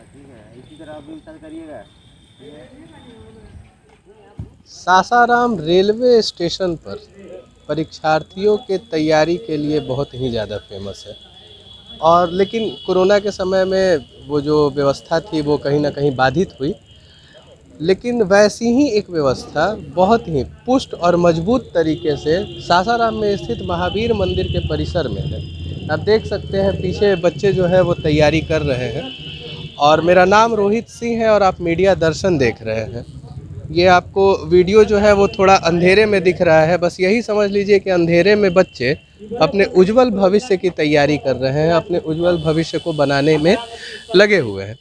ठीक है, इसी तरह आप भी विचार करिएगा। सासाराम रेलवे स्टेशन पर परीक्षार्थियों के तैयारी के लिए बहुत ही ज़्यादा फेमस है। और लेकिन कोरोना के समय में वो जो व्यवस्था थी वो कहीं ना कहीं बाधित हुई, लेकिन वैसी ही एक व्यवस्था बहुत ही पुष्ट और मजबूत तरीके से सासाराम में स्थित महावीर मंदिर के परिसर में है। आप देख सकते हैं पीछे बच्चे जो है वो तैयारी कर रहे हैं। और मेरा नाम रोहित सिंह है और आप मीडिया दर्शन देख रहे हैं। ये आपको वीडियो जो है वो थोड़ा अंधेरे में दिख रहा है, बस यही समझ लीजिए कि अंधेरे में बच्चे अपने उज्जवल भविष्य की तैयारी कर रहे हैं, अपने उज्जवल भविष्य को बनाने में लगे हुए हैं।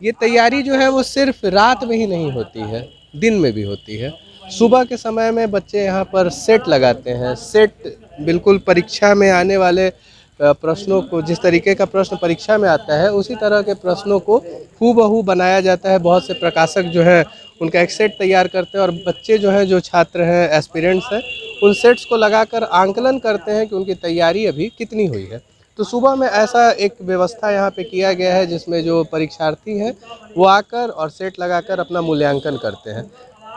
ये तैयारी जो है वो सिर्फ रात में ही नहीं होती है, दिन में भी होती है। सुबह के समय में बच्चे यहाँ पर सेट लगाते हैं। सेट बिल्कुल परीक्षा में आने वाले प्रश्नों को, जिस तरीके का प्रश्न परीक्षा में आता है उसी तरह के प्रश्नों को हूबहू बनाया जाता है। बहुत से प्रकाशक जो है उनका एक सेट तैयार करते हैं और बच्चे जो हैं, जो छात्र हैं, एस्पिरेंट्स हैं, उन सेट्स को लगाकर आंकलन करते हैं कि उनकी तैयारी अभी कितनी हुई है। तो सुबह में ऐसा एक व्यवस्था यहाँ पे किया गया है जिसमें जो परीक्षार्थी हैं वो आकर और सेट लगाकर अपना मूल्यांकन करते हैं।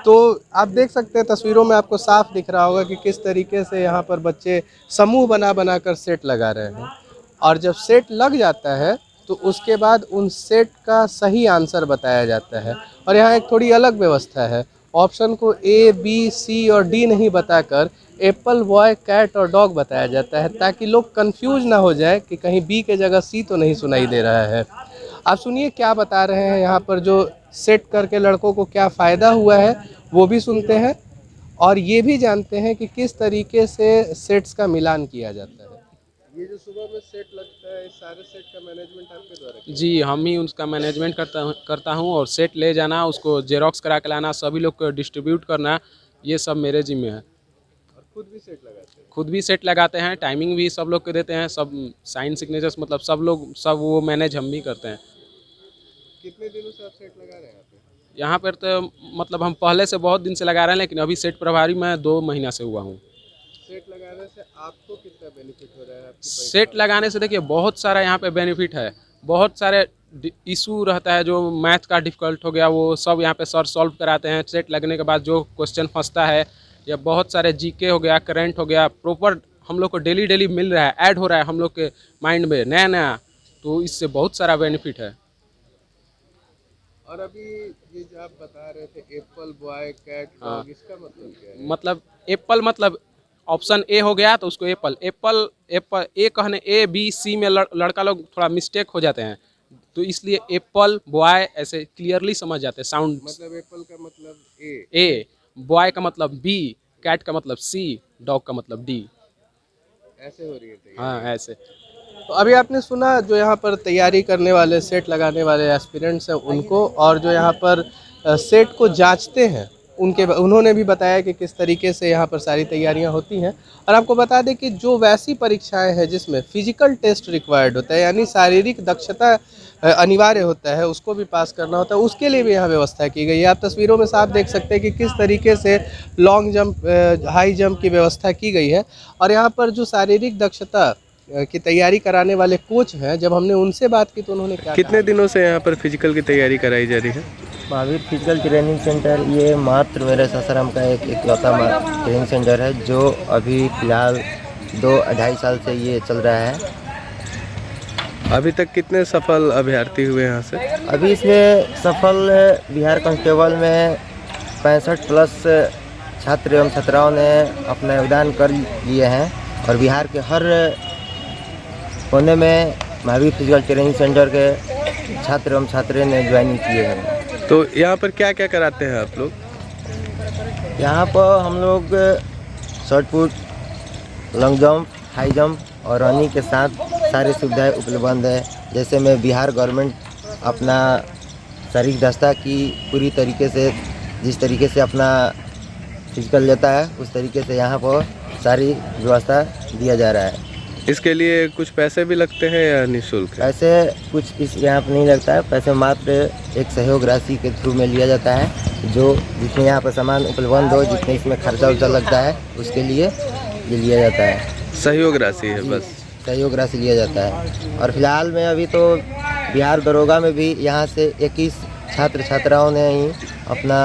तो आप देख सकते हैं तस्वीरों में आपको साफ दिख रहा होगा कि किस तरीके से यहाँ पर बच्चे समूह बना कर सेट लगा रहे हैं। और जब सेट लग जाता है तो उसके बाद उन सेट का सही आंसर बताया जाता है। और यहाँ एक थोड़ी अलग व्यवस्था है। ऑप्शन को ए, बी, सी और डी नहीं बताकर एप्पल, बॉय, कैट और डॉग बताया जाता है, ताकि लोग कंफ्यूज ना हो जाए कि कहीं बी के जगह सी तो नहीं सुनाई दे रहा है। आप सुनिए क्या बता रहे हैं यहाँ पर जो सेट करके लड़कों को क्या फ़ायदा हुआ है, वो भी सुनते हैं और ये भी जानते हैं कि किस तरीके से सेट्स का मिलान किया जाता है। ये जो सुबह में सेट लगता है, इस सारे सेट का मैनेजमेंट आपके द्वारा किया? जी, हम ही उसका मैनेजमेंट करता हूँ और सेट ले जाना, उसको जेरोक्स करा के लाना, सभी लोग को डिस्ट्रीब्यूट करना, ये सब मेरे जिम्मे है। और खुद भी सेट लगाते हैं? खुद भी सेट लगाते हैं, टाइमिंग भी सब लोग को देते हैं, सब साइन सिग्नेचर्स, मतलब सब वो मैनेज हम भी करते हैं। कितने दिनों से आप सेट लगा रहे हैं यहाँ पर? तो मतलब हम पहले से बहुत दिन से लगा रहे हैं, लेकिन अभी सेट प्रभारी मैं 2 महीना से हुआ हूँ। सेट लगाने से आपको कितना बेनिफिट हो रहा है? सेट लगाने से देखिए बहुत सारा यहाँ पे बेनिफिट है। बहुत सारे इशू रहता है, जो मैथ का डिफ़िकल्ट हो गया वो सब यहाँ पे सर सॉल्व कराते हैं। सेट लगने के बाद जो क्वेश्चन फंसता है, या बहुत सारे जीके हो गया, करंट हो गया, प्रॉपर हम लोग को डेली मिल रहा है, ऐड हो रहा है हम लोग के माइंड में नया, तो इससे बहुत सारा बेनिफिट है। और अभी ये जो आप बता रहे थे एप्पल, बॉय, कैट, डॉग, इसका मतलब क्या है? मतलब एप्पल मतलब ऑप्शन ए हो गया तो उसको एप्पल ए कहने, ए बी सी में लड़का लोग थोड़ा मिस्टेक हो जाते हैं, तो इसलिए एप्पल, बॉय ऐसे क्लियरली समझ जाते हैं साउंड। मतलब एप्पल का मतलब ए, बॉय का मतलब बी, कैट का मतलब सी, डॉग का मतलब डी। ऐसे हो रही है तैयारी? हाँ, ऐसे। तो अभी आपने सुना जो यहाँ पर तैयारी करने वाले, सेट लगाने वाले एस्पिरेंट्स हैं उनको, और जो यहाँ पर सेट को जांचते हैं उन्होंने भी बताया कि किस तरीके से यहाँ पर सारी तैयारियाँ होती हैं। और आपको बता दें कि जो वैसी परीक्षाएं हैं जिसमें फिजिकल टेस्ट रिक्वायर्ड होता है, यानी शारीरिक दक्षता अनिवार्य होता है, उसको भी पास करना होता है, उसके लिए भी यहाँ व्यवस्था की गई है। आप तस्वीरों में साफ देख सकते हैं कि किस तरीके से लॉन्ग जंप, हाई जंप की व्यवस्था की गई है। और यहाँ पर जो शारीरिक दक्षता की तैयारी कराने वाले कोच हैं, जब हमने उनसे बात की तो उन्होंने क्या कितने दिनों से यहाँ पर फिजिकल की तैयारी कराई जा रही है? महावीर फिजिकल ट्रेनिंग सेंटर ये मात्र मेरे सासाराम का एक इकलौता ट्रेनिंग सेंटर है जो अभी फ़िलहाल 2-2.5 साल से ये चल रहा है। अभी तक कितने सफल अभ्यर्थी हुए यहाँ से? अभी इसमें सफल बिहार कांस्टेबल में 65 प्लस छात्र एवं छात्राओं ने अपना योगदान कर लिए हैं। और बिहार के हर कोने में महावीर फिजिकल ट्रेनिंग सेंटर के छात्र एवं छात्रे ने ज्वाइनिंग किए हैं। तो यहाँ पर क्या क्या कराते हैं आप लोग? यहाँ पर हम लोग short put, long jump, high jump और रनिंग के साथ सारी सुविधाएं उपलब्ध है। जैसे में बिहार गवर्नमेंट अपना शारीरिक दक्षता की पूरी तरीके से, जिस तरीके से अपना फिजिकल लेता है, उस तरीके से यहाँ पर सारी व्यवस्था दिया जा रहा है। इसके लिए कुछ पैसे भी लगते हैं या निःशुल्क है? पैसे कुछ इस यहाँ पर नहीं लगता है। पैसे मात्र एक सहयोग राशि के थ्रू में लिया जाता है। जो जितने यहाँ पर सामान उपलब्ध हो, जितने इसमें खर्चा उर्चा लगता है, उसके लिए ये लिया जाता है। सहयोग राशि है बस? सहयोग राशि लिया जाता है। और फिलहाल में अभी तो बिहार दरोगा में भी यहाँ से 21 छात्र छात्राओं ने ही अपना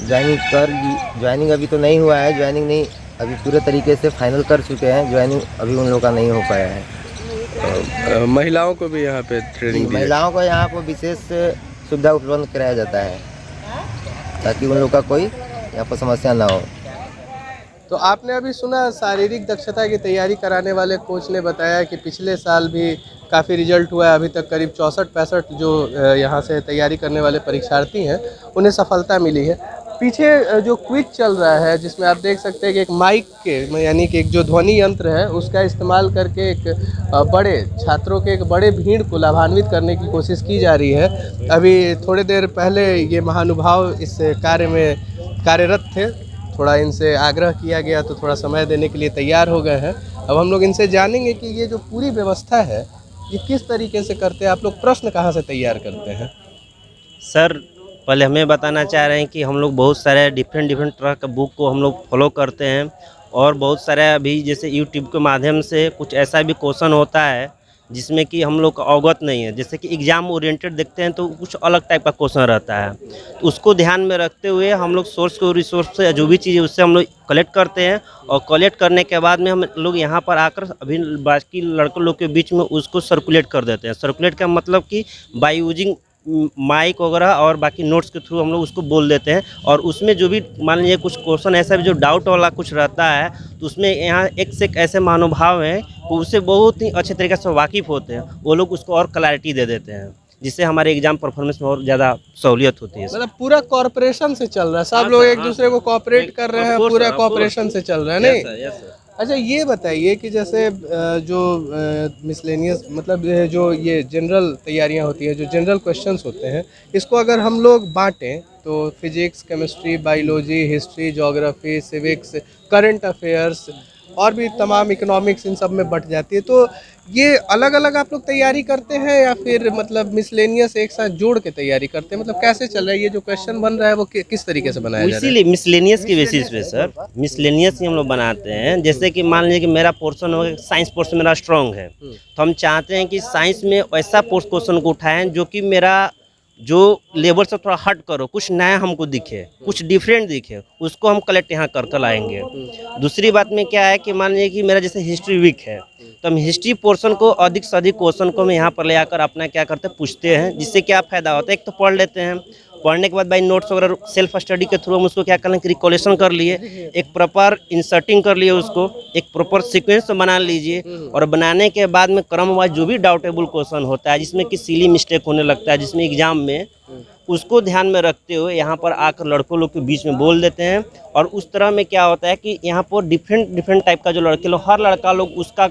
ज्वाइनिंग अभी तो नहीं हुआ है, ज्वाइनिंग नहीं अभी पूरे तरीके से फाइनल कर चुके हैं, ज्वाइनिंग अभी उन लोगों का नहीं हो पाया है। महिलाओं को भी यहाँ पे ट्रेनिंग दी महिलाओं को यहाँ पर विशेष सुविधा उपलब्ध कराया जाता है ताकि उन लोग का कोई यहाँ पर समस्या ना हो। तो आपने अभी सुना शारीरिक दक्षता की तैयारी कराने वाले कोच ने बताया कि पिछले साल भी काफ़ी रिजल्ट हुआ है। अभी तक करीब 64-65 जो यहाँ से तैयारी करने वाले परीक्षार्थी हैं उन्हें सफलता मिली है। पीछे जो क्विज चल रहा है जिसमें आप देख सकते हैं कि एक माइक के यानी कि एक जो ध्वनि यंत्र है उसका इस्तेमाल करके एक बड़े छात्रों के एक बड़े भीड़ को लाभान्वित करने की कोशिश की जा रही है। अभी थोड़ी देर पहले ये महानुभाव इस कार्य में कार्यरत थे, थोड़ा इनसे आग्रह किया गया तो थोड़ा समय देने के लिए तैयार हो गए हैं। अब हम लोग इनसे जानेंगे कि ये जो पूरी व्यवस्था है ये किस तरीके से करते हैं, आप लोग प्रश्न कहाँ से तैयार करते हैं? सर पहले हमें बताना चाह रहे हैं कि हम लोग बहुत सारे डिफरेंट तरह का बुक को हम लोग फॉलो करते हैं और बहुत सारे अभी जैसे यूट्यूब के माध्यम से कुछ ऐसा भी क्वेश्चन होता है जिसमें कि हम लोग अवगत नहीं है, जैसे कि एग्ज़ाम ओरिएंटेड देखते हैं तो कुछ अलग टाइप का क्वेश्चन रहता है, तो उसको ध्यान में रखते हुए हम लोग सोर्स को रिसोर्स से जो भी चीज़ है उससे हम लोग कलेक्ट करते हैं और कलेक्ट करने के बाद में हम लोग यहाँ पर आकर अभी बाकी लड़कों लोग के बीच में उसको सर्कुलेट कर देते हैं। सर्कुलेट का मतलब कि बाय यूजिंग माइक वगैरह और बाकी नोट्स के थ्रू हम लोग उसको बोल देते हैं और उसमें जो भी मान लीजिए कुछ क्वेश्चन ऐसा भी जो डाउट वाला कुछ रहता है तो उसमें यहाँ एक से एक ऐसे महानुभाव हैं वो उससे बहुत ही अच्छे तरीके से वाकिफ़ होते हैं, वो लोग उसको और क्लैरिटी दे देते हैं जिससे हमारे एग्जाम परफॉर्मेंस में और ज़्यादा सहूलियत होती है। मतलब पूरा कॉर्पोरेशन से चल रहा है, सब लोग एक दूसरे को कोऑपरेट कर रहे हैं, पूरा कॉर्पोरेशन से चल रहा है नहीं? अच्छा ये बताइए कि जैसे जो मिसलेनियस मतलब जो ये जनरल तैयारियां होती हैं, जो जनरल क्वेश्चंस होते हैं, इसको अगर हम लोग बांटें तो physics, chemistry, biology, history, geography, civics, current affairs और भी तमाम इकोनॉमिक्स इन सब में बट जाती है, तो ये अलग अलग आप लोग तैयारी करते हैं या फिर मतलब मिसलेनियस एक साथ जोड़ के तैयारी करते हैं? मतलब कैसे चल रहा है ये जो क्वेश्चन बन रहा है वो किस तरीके से बनाया जा रहा है? इसीलिए मिसलेनियस के बेसिस पे सर मिसलेनियस ही हम लोग बनाते हैं। जैसे कि मान लीजिए कि मेरा पोर्शन हो गया, साइंस पोर्शन मेरा स्ट्रॉन्ग है तो हम चाहते हैं कि साइंस में ऐसा क्वेश्चन को उठाएं जो कि मेरा जो लेवल से थोड़ा हट करो, कुछ नया हमको दिखे, कुछ डिफरेंट दिखे, उसको हम कलेक्ट यहाँ कर लाएंगे। दूसरी बात में क्या है कि मान लीजिए कि मेरा जैसे हिस्ट्री वीक है तो हम हिस्ट्री पोर्शन को अधिक से अधिक क्वेश्चन को हम यहाँ पर ले आकर अपना क्या करते हैं पूछते हैं, जिससे क्या फ़ायदा होता है। एक तो पढ़ लेते हैं, पढ़ने के बाद बाई नोट्स वगैरह सेल्फ स्टडी के थ्रू हम उसको क्या कर लें कि रिकॉलेक्शन कर लिए, एक प्रॉपर इंसर्टिंग कर लिए, उसको एक प्रॉपर सीक्वेंस बना लीजिए और बनाने के बाद में क्रम वाइज जो भी डाउटेबल क्वेश्चन होता है जिसमें कि सिली मिस्टेक होने लगता है जिसमें एग्जाम में, उसको ध्यान में रखते हुए यहाँ पर आकर लड़कों लोग के बीच में बोल देते हैं। और उस तरह में क्या होता है कि यहाँ पर डिफरेंट टाइप का जो लड़के लोग, हर लड़का लोग उसका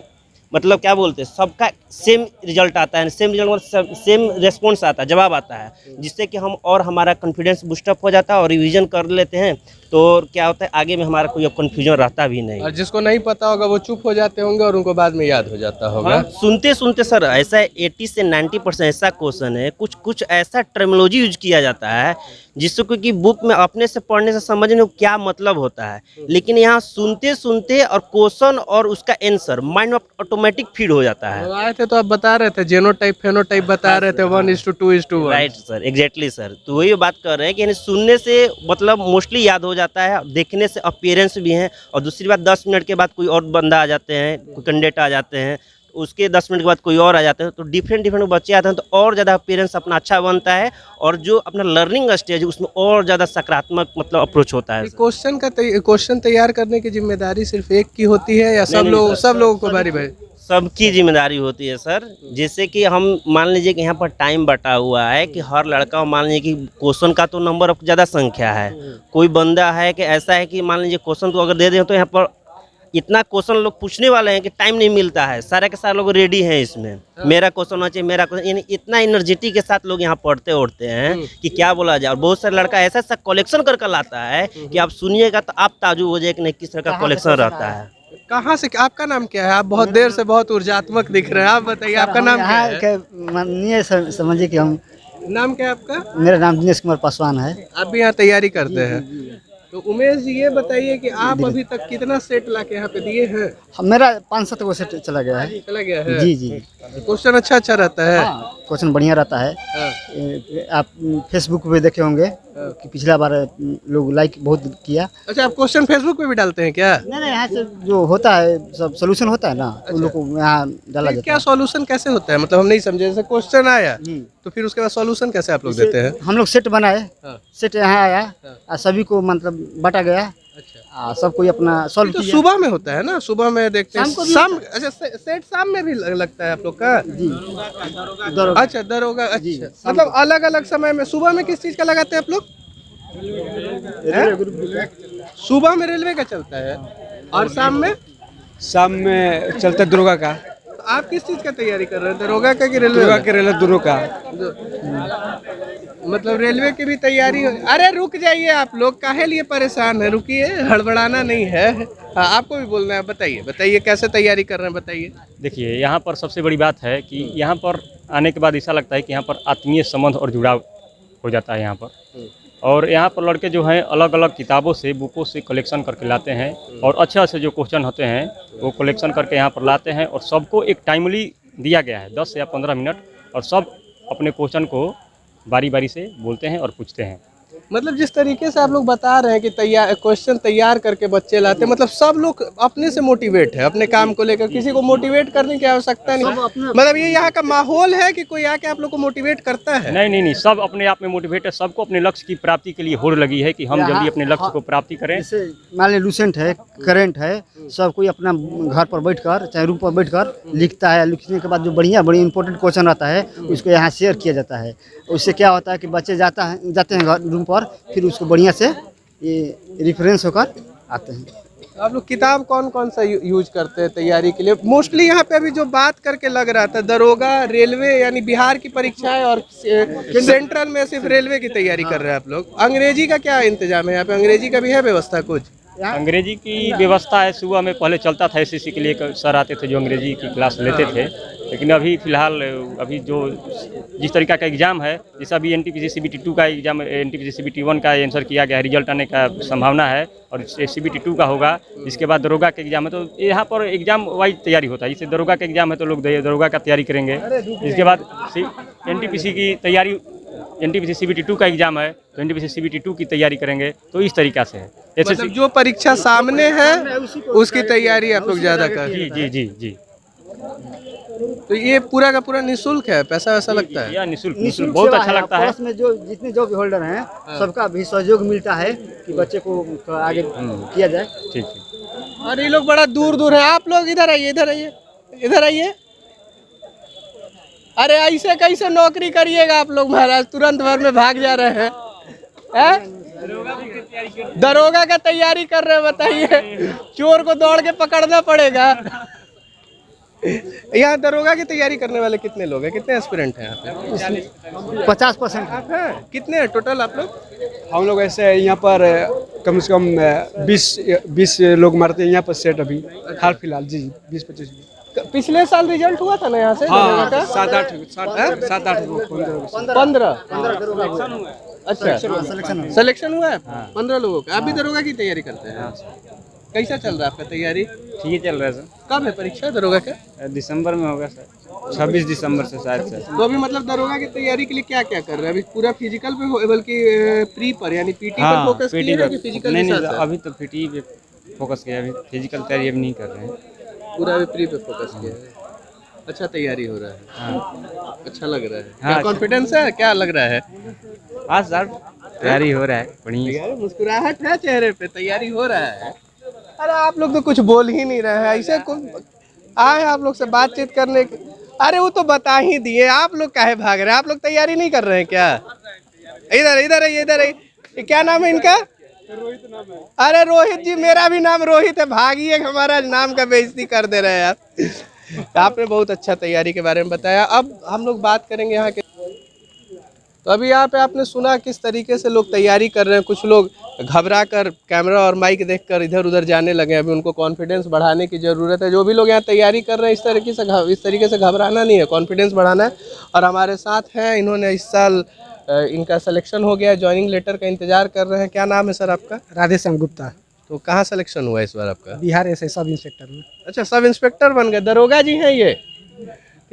मतलब क्या बोलते हैं, सबका सेम रिजल्ट आता है, सेम रिजल्ट मतलब सेम रेस्पॉन्स आता है, जवाब आता है, जिससे कि हम और हमारा कॉन्फिडेंस बूस्टअप हो जाता है और रिवीजन कर लेते हैं तो क्या होता है आगे में हमारा कोई कन्फ्यूजन रहता भी नहीं। और जिसको नहीं पता होगा वो चुप हो जाते होंगे और उनको बाद में याद हो जाता होगा। हाँ, सुनते सर ऐसा 80 से 90% ऐसा क्वेश्चन है, कुछ ऐसा टर्मिनोलॉजी यूज किया जाता है जिसको कि बुक में अपने से पढ़ने से समझने में क्या मतलब होता है, लेकिन यहाँ सुनते और क्वेश्चन और उसका आंसर माइंड में ऑटोमेटिक फीड हो जाता है। आए थे तो आप बता रहे थे जेनोटाइप फेनोटाइप बता रहे थे 1:2:1। राइट सर, एग्जैक्टली सर, तो वही बात कर रहे हैं कि यानी सुनने से मतलब मोस्टली याद हो जाता है, देखने से अपीयरेंस भी है, और दूसरी बात 10 मिनट के बाद कोई और बंदा आ जाते हैं, कोई कैंडिडेट आ जाते हैं, उसके 10 मिनट के बाद कोई और आ जाते हैं, तो डिफरेंट बच्चे आते हैं तो और ज़्यादा अपीयरेंस अपना अच्छा बनता है और जो अपना लर्निंग स्टेज है उसमें और ज़्यादा सकारात्मक मतलब अप्रोच होता है। क्वेश्चन तैयार करने की जिम्मेदारी सिर्फ एक की होती है या सब लोगों को बारी बारी? सबकी जिम्मेदारी होती है सर। जैसे कि हम मान लीजिए कि यहाँ पर टाइम बटा हुआ है कि हर लड़का मान लीजिए कि क्वेश्चन का तो नंबर अब ज़्यादा संख्या है, कोई बंदा है कि ऐसा है कि मान लीजिए क्वेश्चन तो अगर दे दें तो यहाँ पर इतना क्वेश्चन लोग पूछने वाले हैं कि टाइम नहीं मिलता है, सारे के सारे लोग रेडी हैं इसमें, मेरा क्वेश्चन होना चाहिए, मेरा क्वेश्चन, यानी इतना एनर्जेटिक के साथ लोग यहाँ पढ़ते उड़ते हैं कि क्या बोला जाए। और बहुत सारे लड़का ऐसा कलेक्शन करके लाता है कि आप सुनिएगा तो आप ताजुब हो जाए कि नहीं किस तरह का कलेक्शन रहता है। कहाँ से, आपका नाम क्या है? आप बहुत देर से बहुत ऊर्जात्मक दिख रहे हैं, आप बताइए आपका नाम क्या है? माननीय समझिए कि हम, नाम क्या है आपका? मेरा नाम दिनेश कुमार पासवान है। आप भी यहाँ तैयारी करते हैं? तो उमेश जी ये बताइए कि आप अभी तक कितना सेट ला के यहाँ पे दिए हैं? मेरा 5-7 सेट चला गया है। चला गया है? जी जी। क्वेश्चन अच्छा रहता है? हाँ। क्वेश्चन बढ़िया रहता है। आप फेसबुक पे देखे होंगे कि पिछला बार लोग लाइक बहुत किया। अच्छा, आप क्वेश्चन फेसबुक पे भी डालते हैं क्या? नहीं, यहाँ से जो होता है सब सोल्यूशन होता है ना, उन लोग को यहाँ डाला जाता क्या सॉल्यूशन कैसे होता है? मतलब हम नहीं समझे। जैसे क्वेश्चन आया तो फिर उसके बाद सॉल्यूशन कैसे आप लोग देते हैं? है। हम लोग सेट बनाए, हाँ। सेट यहाँ आया और सभी को मतलब बांटा गया। अच्छा, सब कोई अपना सॉल्व तो किया। सुबह में होता है ना, सुबह में देखते हैं। शाम को भी शाम, अच्छा सेट शाम में भी लगता है आप लोग का? जी, अच्छा, दरोगा। अच्छा, मतलब अलग अलग समय में। सुबह में किस चीज का लगाते हैं आप लोग? सुबह में रेलवे का चलता है और शाम में? शाम में चलता है दरोगा का। तो आप किस चीज का तैयारी कर रहे हैं, दरोगा का कि रेलवे दरोगा का? के रेलवे दोनों का। मतलब रेलवे की भी तैयारी अरे रुक जाइए, आप लोग काहे लिए परेशान है? रुकिए, हड़बड़ाना नहीं है। हाँ, आपको भी बोलना है। बताइए कैसे तैयारी कर रहे हैं, बताइए। देखिए, यहाँ पर सबसे बड़ी बात है कि यहाँ पर आने के बाद ऐसा लगता है कि यहाँ पर आत्मीय संबंध और जुड़ाव हो जाता है यहाँ पर। और यहाँ पर लड़के जो हैं अलग अलग किताबों से, बुकों से कलेक्शन करके लाते हैं और अच्छे जो क्वेश्चन होते हैं वो कलेक्शन करके यहाँ पर लाते हैं और सबको एक टाइमली दिया गया है 10 या 15 मिनट, और सब अपने क्वेश्चन को बारी बारी से बोलते हैं और पूछते हैं। मतलब जिस तरीके से आप लोग बता रहे हैं कि क्वेश्चन तैयार करके बच्चे लाते हैं, मतलब सब लोग अपने से मोटिवेट है अपने काम को लेकर, किसी को मोटिवेट करने की आवश्यकता नहीं। मतलब ये यहाँ का माहौल है कि कोई आके आप लोग को मोटिवेट करता है? नहीं, सब अपने आप में मोटिवेट है। सबको अपने लक्ष्य की प्राप्ति के लिए होड़ लगी है कि हम जल्दी अपने लक्ष्य को प्राप्ति करें। जैसे मान लीजिए लूसेंट है, करेंट है, सब कोई अपना घर पर बैठकर चाहे रूम पर बैठकर लिखता है। लिखने के बाद जो बढ़िया इंपॉर्टेंट क्वेश्चन आता है उसको यहाँ शेयर किया जाता है। उससे क्या होता है कि बच्चे जाते हैं घर रूम पर, फिर उसको बढ़िया से ये रिफरेंस होकर आते हैं। आप लोग किताब कौन कौन सा यूज करते हैं तैयारी के लिए? मोस्टली यहाँ पे अभी जो बात करके लग रहा था, दरोगा, रेलवे यानी बिहार की परीक्षाएं और सेंट्रल में सिर्फ रेलवे की तैयारी कर रहे हैं आप लोग। अंग्रेजी का क्या इंतजाम है यहाँ पे? अंग्रेजी का भी है व्यवस्था कुछ? अंग्रेजी की व्यवस्था है। सुबह में पहले चलता था, एसएससी के लिए एक सर आते थे जो अंग्रेजी की क्लास लेते थे, लेकिन अभी फ़िलहाल अभी जो जिस तरीका का एग्ज़ाम है, जैसा अभी NTPC CBT 2 का एग्ज़ाम, NTPC CBT 1 का आंसर किया गया है, रिजल्ट आने का संभावना है और CBT 2 का होगा। इसके बाद दरोगा का एग्ज़ाम है, तो यहाँ पर एग्ज़ाम वाइज तैयारी होता है। जैसे दरोगा का एग्ज़ाम है तो लोग दरोगा का तैयारी करेंगे। इसके बाद NTPC की तैयारी, NTPC CBT 2 का एग्ज़ाम है तो NTPC CBT 2 की तैयारी करेंगे। तो इस तरीक़ा से है। मतलब जो परीक्षा सामने है उसकी तैयारी आप लोग ज़्यादा कर? जी। तो ये पूरा का पूरा निःशुल्क है? पैसा वैसा लगता है? या निःशुल्क बहुत अच्छा लगता है। में जो जितने जॉब होल्डर हैं सबका भी सहयोग मिलता है कि बच्चे को आगे किया जाए। ठीक। और ये लोग बड़ा दूर दूर है। आप लोग इधर आइए। अरे ऐसे कैसे नौकरी करिएगा आप लोग महाराज? तुरंत भर में भाग जा रहे हैं। दरोगा का तैयारी कर रहे हैं, बताइए। चोर को दौड़ के पकड़ना पड़ेगा। यहाँ दरोगा की तैयारी करने वाले कितने लोग हैं? कितने एस्पिरेंट हैं यहाँ पे? 50% आप हैं? कितने हैं टोटल आप लोग? हम लोग ऐसे यहाँ पर कम से कम 20 लोग मारते हैं यहाँ पर सेट अभी हाल फिलहाल। जी 20-25। पिछले साल रिजल्ट हुआ था ना यहाँ से? हाँ, दरोगा का? 7-8 15। अच्छा, सिलेक्शन हुआ है 15 लोगों का। आप भी दरोगा की तैयारी करते हैं? कैसा चल रहा है आपका तैयारी? ठीक चल रहा है सर। कब है परीक्षा दरोगा का? दिसंबर में होगा सर, 26 दिसंबर से शायद सर। तो अभी मतलब दरोगा की तैयारी के लिए क्या क्या कर रहे हैं? अभी पूरा फिजिकल पे हो, बल्कि प्री पर यानी पीटी पर फोकस किए हैं कि फिजिकल? नहीं, अभी तो पीटी पे फोकस किया, अभी फिजिकल तैयारी अभी नहीं कर रहे हैं। पूरा अभी प्री पे फोकस किया है। अच्छा तैयारी हो रहा है? हाँ। अच्छा लग रहा है? हाँ, कॉन्फिडेंस है? क्या लग रहा है? हाँ सर, तैयारी हो रहा है बढ़िया। मुस्कुराहट है चेहरे पे, तैयारी हो रहा है। अरे आप लोग तो कुछ बोल ही नहीं रहे हैं। ऐसे आए आप लोग से बातचीत करने। अरे वो तो बता ही दिए, आप लोग काहे भाग रहे हैं? आप लोग तैयारी नहीं कर रहे हैं क्या? इधर आइए। क्या नाम है इनका? रोहित नाम है। अरे रोहित जी, मेरा भी नाम रोहित है। भागिए, हमारा नाम का बेइज्जती कर दे रहे हैं आप। आपने बहुत अच्छा तैयारी के बारे में बताया। अब हम लोग बात करेंगे यहाँ के। तो अभी यहाँ पे आपने सुना किस तरीके से लोग तैयारी कर रहे हैं। कुछ लोग घबरा कर कैमरा और माइक देखकर इधर उधर जाने लगे। अभी उनको कॉन्फिडेंस बढ़ाने की ज़रूरत है। जो भी लोग यहाँ तैयारी कर रहे हैं इस तरीके से घबराना नहीं है, कॉन्फिडेंस बढ़ाना है। और हमारे साथ हैं, इन्होंने इस साल इनका सिलेक्शन हो गया, ज्वाइनिंग लेटर का इंतजार कर रहे हैं। क्या नाम है सर आपका? राधेश्याम गुप्ता। तो कहाँ सिलेक्शन हुआ इस बार आपका? बिहार एसआई सब इंस्पेक्टर में। अच्छा, सब इंस्पेक्टर बन गए। दरोगा जी हैं ये?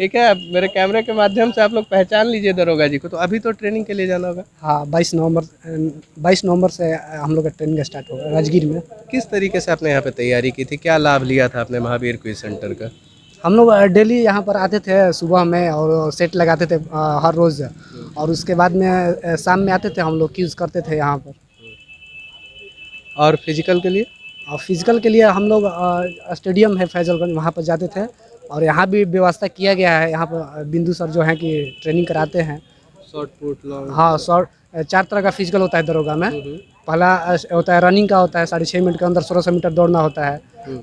ठीक है, अब मेरे कैमरे के माध्यम से आप लोग पहचान लीजिए दरोगा जी को। तो अभी तो ट्रेनिंग के लिए जाना होगा। हाँ 22 नवंबर से हम लोग का ट्रेनिंग स्टार्ट होगा राजगीर में। किस तरीके से आपने यहाँ पे तैयारी की थी, क्या लाभ लिया था आपने महावीर क्विज सेंटर का? हम लोग डेली यहाँ पर आते थे सुबह में और सेट लगाते थे हर रोज़, और उसके बाद में शाम में आते थे हम लोग क्यूज़ करते थे यहाँ पर। और फिजिकल के लिए? और फिजिकल के लिए हम लोग स्टेडियम है फैजलगंज, वहाँ पर जाते थे, और यहाँ भी व्यवस्था किया गया है। यहाँ पर बिंदु सर जो हैं कि ट्रेनिंग कराते हैं। Short put, long? हाँ, 4 तरह का फिजिकल होता है दरोगा में। पहला होता है रनिंग का, होता है 6.5 मिनट के अंदर 1600 मीटर दौड़ना होता है।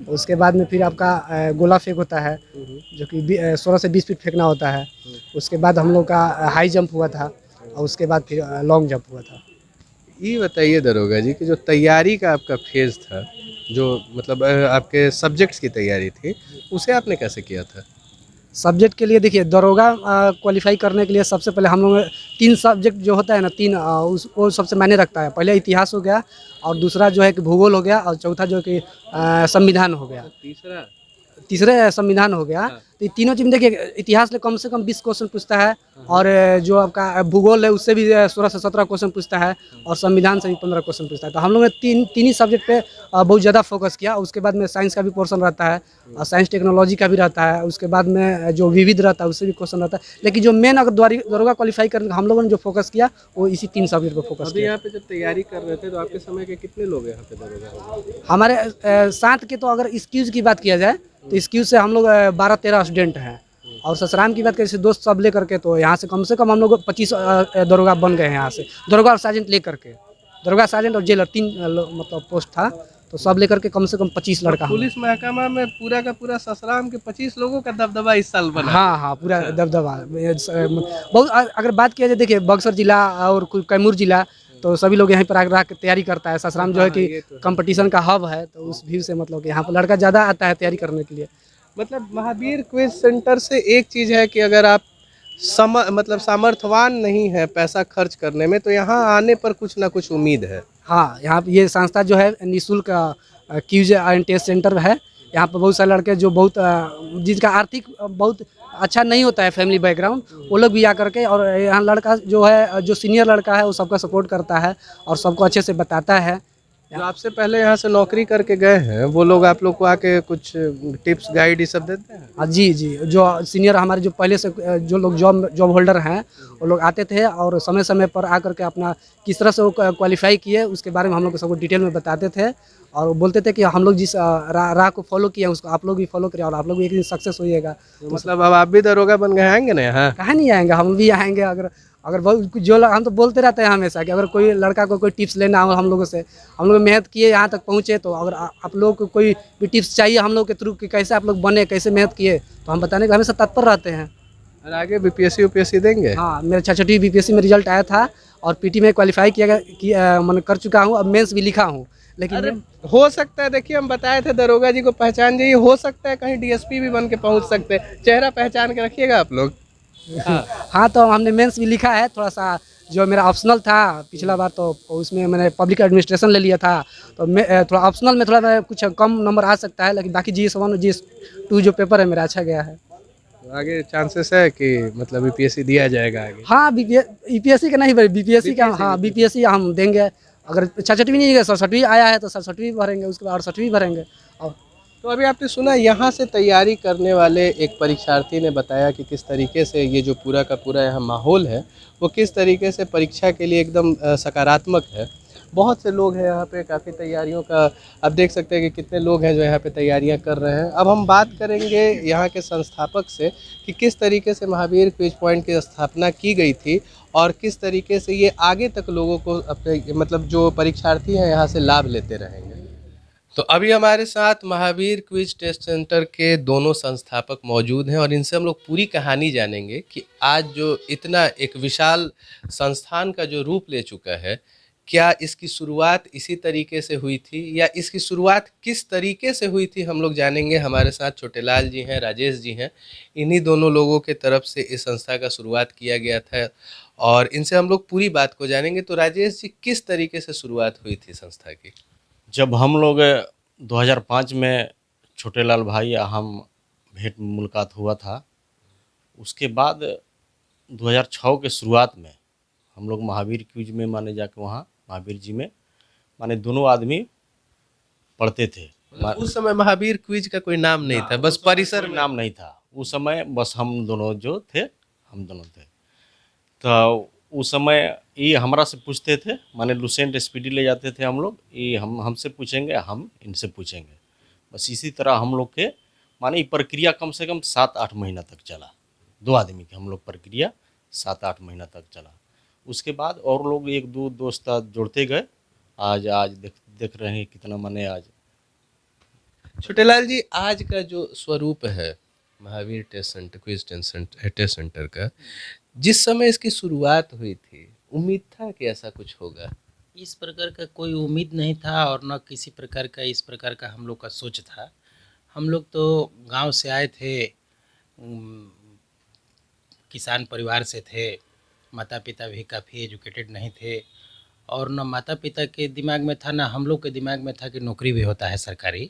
उसके बाद में फिर आपका गोला फेंक होता है, जो कि 16 से 20 फीट फेंकना होता है। उसके बाद हम लोग का हाई जंप हुआ था, और उसके बाद फिर लॉन्ग जंप हुआ था। ये बताइए दरोगा जी कि जो तैयारी का आपका फेज था, जो मतलब आपके सब्जेक्ट्स की तैयारी थी, उसे आपने कैसे किया था? सब्जेक्ट के लिए देखिए, दरोगा क्वालिफाई करने के लिए सबसे पहले हम लोग 3 सब्जेक्ट जो होता है ना, 3 वो सबसे मायने रखता है। पहले इतिहास हो गया, और दूसरा जो है कि भूगोल हो गया, और चौथा जो कि संविधान हो गया, तीसरे संविधान हो गया। तो ये तीनों चीज़ में देखिए, इतिहास में कम से कम 20 क्वेश्चन पूछता है, और जो आपका भूगोल है उससे भी 16 से 17 क्वेश्चन पूछता है, और संविधान से भी 15 क्वेश्चन पूछता है। तो हम लोग ने तीन ही सब्जेक्ट पे बहुत ज़्यादा फोकस किया। उसके बाद में साइंस का भी पोर्शन रहता है, और साइंस टेक्नोलॉजी का भी रहता है। उसके बाद में जो विविध रहता है उससे भी क्वेश्चन रहता है। लेकिन जो मेन अगर दरोगा क्वालिफाई करने हम लोगों ने जो फोकस किया, वो इसी 3 सब्जेक्ट पर फोकस अभी किया। यहाँ पे जब तैयारी कर रहे थे तो आपके समय के कितने लोग यहाँ पे दरोगा? हमारे साथ के तो अगर स्क्यूज़ की बात किया जाए तो स्क्यूज़ से हम लोग 12-13 स्टूडेंट हैं, और ससराम की बात करें, दोस्त सब लेकर के, तो यहाँ से कम हम लोग 25 दरोगा बन गए हैं। यहाँ से दरोगा और सार्जेंट लेकर के, दरोगा, सार्जेंट और जेलर 3 मतलब पोस्ट था, तो सब लेकर के कम से कम 25 लड़का। पुलिस महकमा में पूरा का पूरा ससराम के 25 लोगों का दबदबा इस साल बना। हाँ, पूरा दबदबा बहुत। अगर बात किया जाए, देखिए बक्सर जिला और कैमूर जिला, तो सभी लोग यहीं पर आकर के तैयारी करता है। ससराम जो है कि कंपटीशन का हब है, तो उस व्यू से मतलब कि यहाँ पर लड़का ज़्यादा आता है तैयारी करने के लिए। मतलब महावीर क्विज सेंटर से एक चीज़ है कि अगर आप मतलब सामर्थ्यवान नहीं है पैसा खर्च करने में, तो यहाँ आने पर कुछ ना कुछ उम्मीद है। हाँ, यहाँ पे ये संस्था जो है निःशुल्क क्यूज एंड टेस्ट सेंटर है। यहाँ पर बहुत सारे लड़के जो बहुत जिनका आर्थिक बहुत अच्छा नहीं होता है, फैमिली बैकग्राउंड, वो लोग भी आकर के, और यहाँ लड़का जो है, जो सीनियर लड़का है, वो सबका सपोर्ट करता है और सबको अच्छे से बताता है। जो आपसे पहले यहाँ से नौकरी करके गए हैं, वो लोग आप लोग को आके कुछ टिप्स गाइड ये सब देते हैं? हाँ जी, जो सीनियर हमारे जो पहले से जो लोग जॉब होल्डर हैं, वो लोग आते थे और समय समय पर आकर के अपना किस तरह से वो क्वालिफाई किए उसके बारे में हम लोग को सबको डिटेल में बताते थे, और बोलते थे कि हम लोग जिस राह को फॉलो किए उसको आप लोग भी फॉलो करिए, और आप लोग भी एक दिन सक्सेस होइएगा। तो मतलब अब आप भी दरोगा बन गए, आएंगे ना यहाँ? कहाँ नहीं आएंगे, हम भी आएंगे। अगर बहुत हम तो बोलते रहते हैं हमेशा कि अगर कोई लड़का को कोई टिप्स लेना हो हम लोगों से, हम लोग मेहनत किए यहाँ तक पहुँचे, तो अगर आप लोग को कोई भी टिप्स चाहिए हम लोग के थ्रू कि कैसे आप लोग बने, कैसे मेहनत किए, तो हम बताने का हमेशा तत्पर रहते हैं। और आगे बीपीएससी यूपीएससी देंगे? हाँ, मेरा 6वीं बीपीएससी में रिजल्ट आया था, और पीटी में क्वालिफाई मैंने कर चुका हूँ। अब मेंस भी लिखा हूँ, लेकिन हो सकता है, देखिए हम बताए थे दरोगा जी को पहचान जाइए, हो सकता है कहीं डीएसपी भी बन के पहुँच सकते हैं। चेहरा पहचान के रखिएगा आप लोग। हाँ, तो हमने मेंस भी लिखा है। थोड़ा सा जो मेरा ऑप्शनल था पिछला बार, तो उसमें मैंने पब्लिक एडमिनिस्ट्रेशन ले लिया था, तो मैं थोड़ा ऑप्शनल में थोड़ा कुछ कम नंबर आ सकता है, लेकिन बाकी GS1 और GS2 जो पेपर है मेरा अच्छा गया है। तो आगे चांसेस है कि मतलब बीपीएससी दिया जाएगा आगे? हाँ, यूपीएससी का नहीं भाई, बीपीएससी का। हाँ, बीपीएससी हम देंगे। अगर 6वीं नहीं है, 67वीं आया है तो 67वीं भरेंगे, उसके बाद 68वीं भरेंगे। और तो अभी आपने सुना यहाँ से तैयारी करने वाले एक परीक्षार्थी ने बताया कि किस तरीके से ये जो पूरा का पूरा यहाँ माहौल है, वो किस तरीके से परीक्षा के लिए एकदम सकारात्मक है। बहुत से लोग हैं यहाँ पे, काफ़ी तैयारियों का आप देख सकते हैं कि कितने लोग हैं जो यहाँ पे तैयारियाँ कर रहे हैं। अब हम बात करेंगे यहाँ के संस्थापक से कि किस तरीके से महावीर क्विज पॉइंट की स्थापना की गई थी, और किस तरीके से ये आगे तक लोगों को अपने मतलब जो परीक्षार्थी हैं यहाँ से लाभ लेते रहेंगे। तो अभी हमारे साथ महावीर क्विज टेस्ट सेंटर के दोनों संस्थापक मौजूद हैं, और इनसे हम लोग पूरी कहानी जानेंगे कि आज जो इतना एक विशाल संस्थान का जो रूप ले चुका है, क्या इसकी शुरुआत इसी तरीके से हुई थी, या इसकी शुरुआत किस तरीके से हुई थी, हम लोग जानेंगे। हमारे साथ छोटेलाल जी हैं, राजेश जी हैं, इन्हीं दोनों लोगों के तरफ से इस संस्था का शुरुआत किया गया था, और इनसे हम लोग पूरी बात को जानेंगे। तो राजेश जी, किस तरीके से शुरुआत हुई थी संस्था की? जब हम लोग 2005 में छोटेलाल भाई हम भेंट मुलाकात हुआ था, उसके बाद 2006 के शुरुआत में हम लोग महावीर क्विज में माने जाके वहाँ महावीर जी में माने दोनों आदमी पढ़ते थे। उस समय महावीर क्विज का कोई नाम नहीं था, बस परिसर कोई में नाम नहीं था उस समय, बस हम दोनों जो थे हम दोनों थे। तो उस समय ये हमरा से पूछते थे, माने लुसेंट स्पीडी ले जाते थे हम लोग, ये हमसे पूछेंगे, हम इनसे पूछेंगे। बस इसी तरह हम लोग के माने ये प्रक्रिया कम से कम 7-8 महीना तक चला। 2 आदमी की हम लोग प्रक्रिया 7-8 महीना तक चला। उसके बाद और लोग 1-2 दोस्त जुड़ते गए। आज देख रहे हैं कितना माने आज। छोटेलाल जी, आज का जो स्वरूप है Mahavir test centre, quiz test centre का, जिस समय इसकी शुरुआत हुई थी, उम्मीद था कि ऐसा कुछ होगा? इस प्रकार का कोई उम्मीद नहीं था और न किसी प्रकार का इस प्रकार का हम लोग का सोच था। हम लोग तो गांव से आए थे, किसान परिवार से थे, माता पिता भी काफ़ी एजुकेटेड नहीं थे और न माता पिता के दिमाग में था, ना हम लोग के दिमाग में था कि नौकरी भी होता है सरकारी।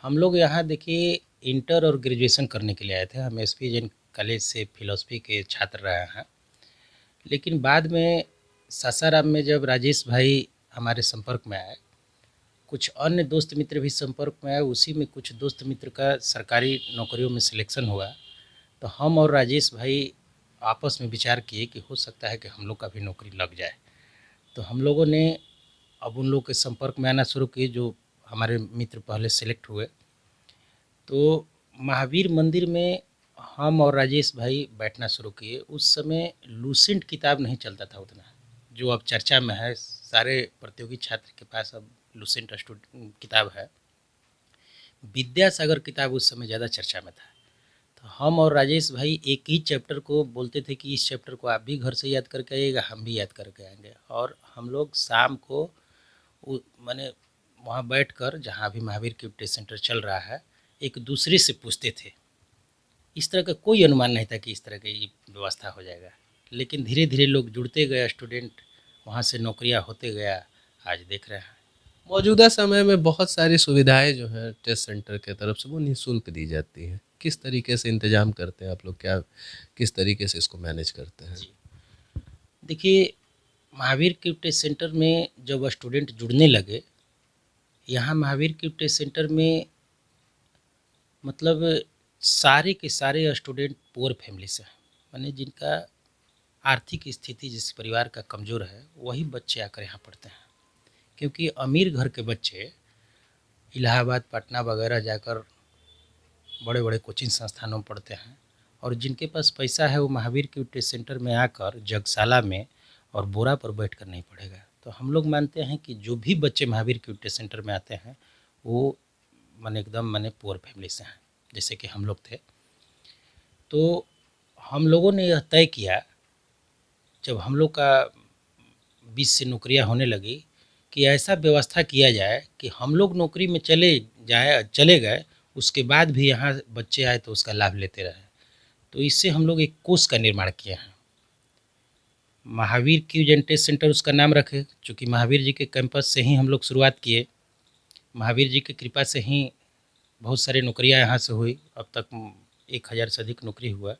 हम लोग यहाँ देखिए इंटर और ग्रेजुएशन करने के लिए आए थे। हम एसपी जैन कॉलेज से फिलॉसफी के छात्र रहे हैं, लेकिन बाद में सासाराम में जब राजेश भाई हमारे संपर्क में आए, कुछ अन्य दोस्त मित्र भी संपर्क में आए, उसी में कुछ दोस्त मित्र का सरकारी नौकरियों में सिलेक्शन हुआ। तो हम और राजेश भाई आपस में विचार किए कि हो सकता है कि हम लोग का भी नौकरी लग जाए। तो हम लोगों ने अब उन लोग के संपर्क में आना शुरू किए जो हमारे मित्र पहले सेलेक्ट हुए। तो महावीर मंदिर में हम और राजेश भाई बैठना शुरू किए। उस समय लूसेंट किताब नहीं चलता था उतना, जो अब चर्चा में है। सारे प्रतियोगी छात्र के पास अब लूसेंट किताब है। विद्यासागर किताब उस समय ज़्यादा चर्चा में था। तो हम और राजेश भाई एक ही चैप्टर को बोलते थे कि इस चैप्टर को आप भी घर से याद करके आइएगा, हम भी याद करके आएंगे। और हम लोग शाम को माने वहाँ बैठकर, जहाँ भी महावीर क्विज टेस्ट सेंटर चल रहा है, एक दूसरे से पूछते थे। इस तरह का कोई अनुमान नहीं था कि इस तरह की व्यवस्था हो जाएगा, लेकिन धीरे धीरे लोग जुड़ते गए, स्टूडेंट वहाँ से नौकरियाँ होते गया। आज देख रहे हैं मौजूदा समय में बहुत सारी सुविधाएं जो हैं टेस्ट सेंटर के तरफ से वो निःशुल्क दी जाती हैं। किस तरीके से इंतजाम करते हैं आप लोग, क्या किस तरीके से इसको मैनेज करते हैं? देखिए, महावीर क्विज टेस्ट सेंटर में जब स्टूडेंट जुड़ने लगे, यहाँ महावीर क्विज टेस्ट सेंटर में मतलब सारे के सारे स्टूडेंट पुअर फैमिली से हैं, माने जिनका आर्थिक स्थिति जिस परिवार का कमज़ोर है वही बच्चे आकर यहाँ पढ़ते हैं। क्योंकि अमीर घर के बच्चे इलाहाबाद, पटना वगैरह जाकर बड़े बड़े कोचिंग संस्थानों में पढ़ते हैं, और जिनके पास पैसा है वो महावीर क्विज टेस्ट सेंटर में आकर जगशाला में और बोरा पर बैठकर नहीं पढ़ेगा। तो हम लोग मानते हैं कि जो भी बच्चे महावीर क्विज टेस्ट सेंटर में आते हैं वो एकदम पुअर फैमिली से हैं, जैसे कि हम लोग थे। तो हम लोगों ने यह तय किया, जब हम लोग का 20 से नौकरियां होने लगी, कि ऐसा व्यवस्था किया जाए कि हम लोग नौकरी में चले गए, उसके बाद भी यहाँ बच्चे आए तो उसका लाभ लेते रहे। तो इससे हम लोग एक कोर्स का निर्माण किया है, Mahavir quiz and test centre उसका नाम रखे। चूँकि महावीर जी के कैंपस से ही हम लोग शुरुआत किए, महावीर जी की कृपा से ही बहुत सारी नौकरियां यहाँ से हुई। अब तक 1000 से अधिक नौकरी हुआ,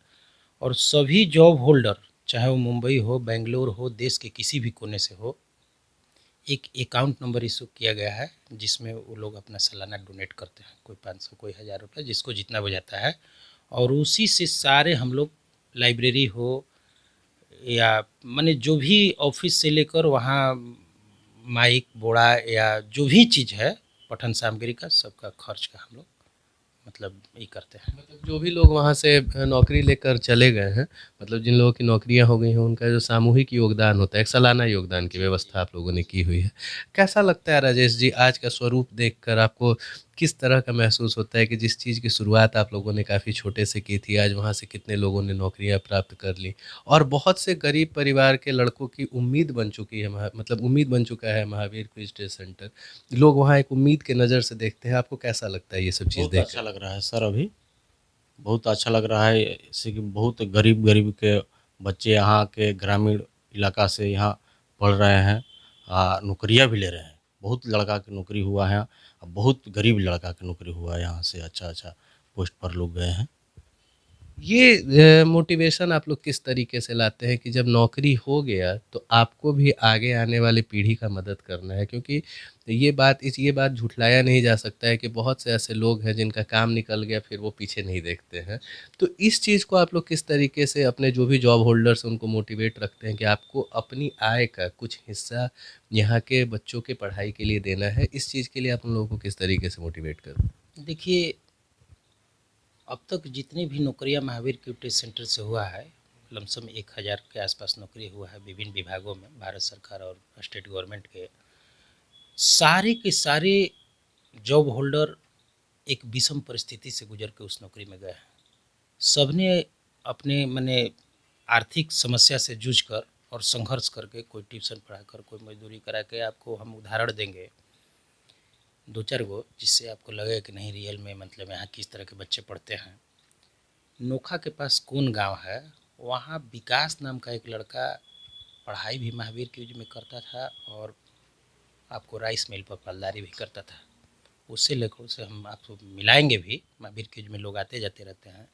और सभी जॉब होल्डर, चाहे वो मुंबई हो, बेंगलोर हो, देश के किसी भी कोने से हो, एक अकाउंट नंबर इशू किया गया है जिसमें वो लोग अपना सालाना डोनेट करते हैं, कोई 500 कोई 1000 रुपये, जिसको जितना बजाता है। और उसी से सारे हम लोग, लाइब्रेरी हो या माने जो भी ऑफिस से लेकर वहाँ माइक, बोड़ा या जो भी चीज़ है पठन सामग्री का, सबका खर्च का हम लोग ये करते हैं। मतलब जो भी लोग वहाँ से नौकरी लेकर चले गए हैं, मतलब जिन लोगों की नौकरियाँ हो गई हैं, उनका जो सामूहिक योगदान होता है, एक सालाना योगदान की व्यवस्था आप लोगों ने की हुई है। कैसा लगता है राजेश जी, आज का स्वरूप देखकर आपको किस तरह का महसूस होता है कि जिस चीज़ की शुरुआत आप लोगों ने काफ़ी छोटे से की थी, आज वहाँ से कितने लोगों ने नौकरियाँ प्राप्त कर ली, और बहुत से गरीब परिवार के लड़कों की उम्मीद बन चुकी है, उम्मीद बन चुका है महावीर क्विज टेस्ट सेंटर। लोग वहाँ एक उम्मीद के नज़र से देखते हैं। आपको कैसा लगता है ये सब चीज़ देख? अच्छा लग रहा है सर, अभी बहुत अच्छा लग रहा है। जैसे कि बहुत गरीब के बच्चे यहाँ के ग्रामीण इलाका से यहाँ पढ़ रहे हैं, नौकरियाँ भी ले रहे हैं। बहुत लड़का की नौकरी हुआ है, बहुत गरीब लड़का की नौकरी हुआ है, यहाँ से अच्छा पोस्ट पर लोग गए हैं। ये मोटिवेशन आप लोग किस तरीके से लाते हैं कि जब नौकरी हो गया तो आपको भी आगे आने वाली पीढ़ी का मदद करना है? क्योंकि ये बात झुठलाया नहीं जा सकता है कि बहुत से ऐसे लोग हैं जिनका काम निकल गया फिर वो पीछे नहीं देखते हैं। तो इस चीज़ को आप लोग किस तरीके से अपने जो भी जॉब होल्डर्स उनको मोटिवेट रखते हैं कि आपको अपनी आय का कुछ हिस्सा यहाँ के बच्चों के पढ़ाई के लिए देना है? इस चीज़ के लिए आप उन लोगों को किस तरीके से मोटिवेट करते हैं? देखिए, अब तक जितनी भी नौकरियां महावीर क्यूटेज सेंटर से हुआ है, लमसम 1000 के आसपास नौकरी हुआ है विभिन्न विभागों में, भारत सरकार और स्टेट गवर्नमेंट के। सारे के सारे जॉब होल्डर एक विषम परिस्थिति से गुजर के उस नौकरी में गए हैं। सबने अपने माने आर्थिक समस्या से जूझकर और संघर्ष करके, कोई ट्यूशन पढ़ाकर, कोई मजदूरी करा के, आपको हम उदाहरण देंगे 2-4 गो, जिससे आपको लगे कि नहीं रियल में मतलब यहाँ किस तरह के बच्चे पढ़ते हैं। नोखा के पास कौन गांव है, वहाँ विकास नाम का एक लड़का पढ़ाई भी महावीर क्यूज में करता था और आपको राइस मिल पर पलदारी भी करता था। उससे लेकर उसे हम आपको मिलाएंगे भी, महावीर क्यूज में लोग आते जाते रहते हैं।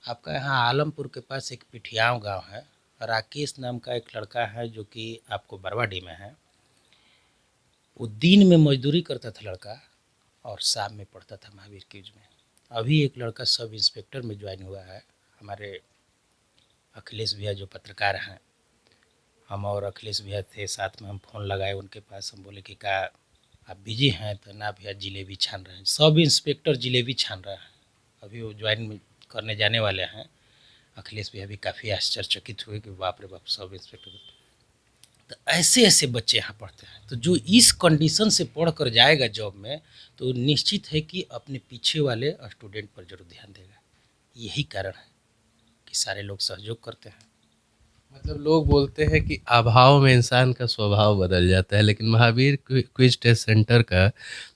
आपका यहाँ आलमपुर के पास एक पिठियाव गांव है, राकेश नाम का एक लड़का है जो कि आपको बरवाडी में है। वो दिन में मजदूरी करता था लड़का और शाम में पढ़ता था महावीर क्यूज में। अभी एक लड़का सब इंस्पेक्टर में ज्वाइन हुआ है। हमारे अखिलेश भैया जो पत्रकार हैं, हम और अखिलेश भैया थे साथ में, हम फ़ोन लगाए उनके पास, हम बोले कि क्या आप बिजी हैं? तो ना भैया, जिलेबी छान रहे हैं। सब इंस्पेक्टर जिलेबी छान रहे हैं, अभी वो ज्वाइन करने जाने वाले हैं। अखिलेश भैया भी काफ़ी आश्चर्यचकित हुए कि बाप रे बाप, सब इंस्पेक्टर। तो ऐसे ऐसे बच्चे यहाँ पढ़ते हैं। तो जो इस कंडीशन से पढ़ कर जाएगा जॉब में, तो निश्चित है कि अपने पीछे वाले स्टूडेंट पर जरूर ध्यान देगा। यही कारण है कि सारे लोग सहयोग करते हैं। मतलब लोग बोलते हैं कि अभाव में इंसान का स्वभाव बदल जाता है, लेकिन महावीर क्विज टेस्ट सेंटर का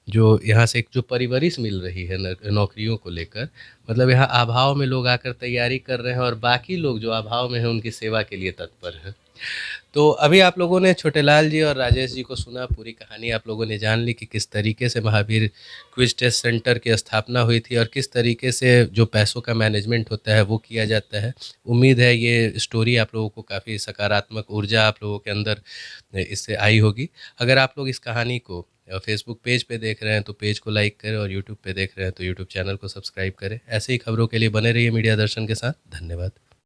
जो यहाँ से एक जो परवरिश मिल रही है नौकरियों को लेकर, मतलब यहाँ अभाव में लोग आकर तैयारी कर रहे हैं और बाकी लोग जो अभाव में हैं उनकी सेवा के लिए तत्पर हैं। तो अभी आप लोगों ने छोटेलाल जी और राजेश जी को सुना, पूरी कहानी आप लोगों ने जान ली कि किस तरीके से महावीर क्विज टेस्ट सेंटर की स्थापना हुई थी और किस तरीके से जो पैसों का मैनेजमेंट होता है वो किया जाता है। उम्मीद है ये स्टोरी आप लोगों को काफ़ी सकारात्मक ऊर्जा आप लोगों के अंदर इससे आई होगी। अगर आप लोग इस कहानी को फेसबुक पेज पे देख रहे हैं तो पेज को लाइक करें और यूट्यूब पे देख रहे हैं तो यूट्यूब चैनल को सब्सक्राइब करें। ऐसे ही खबरों के लिए बने रहिए मीडिया दर्शन के साथ। धन्यवाद।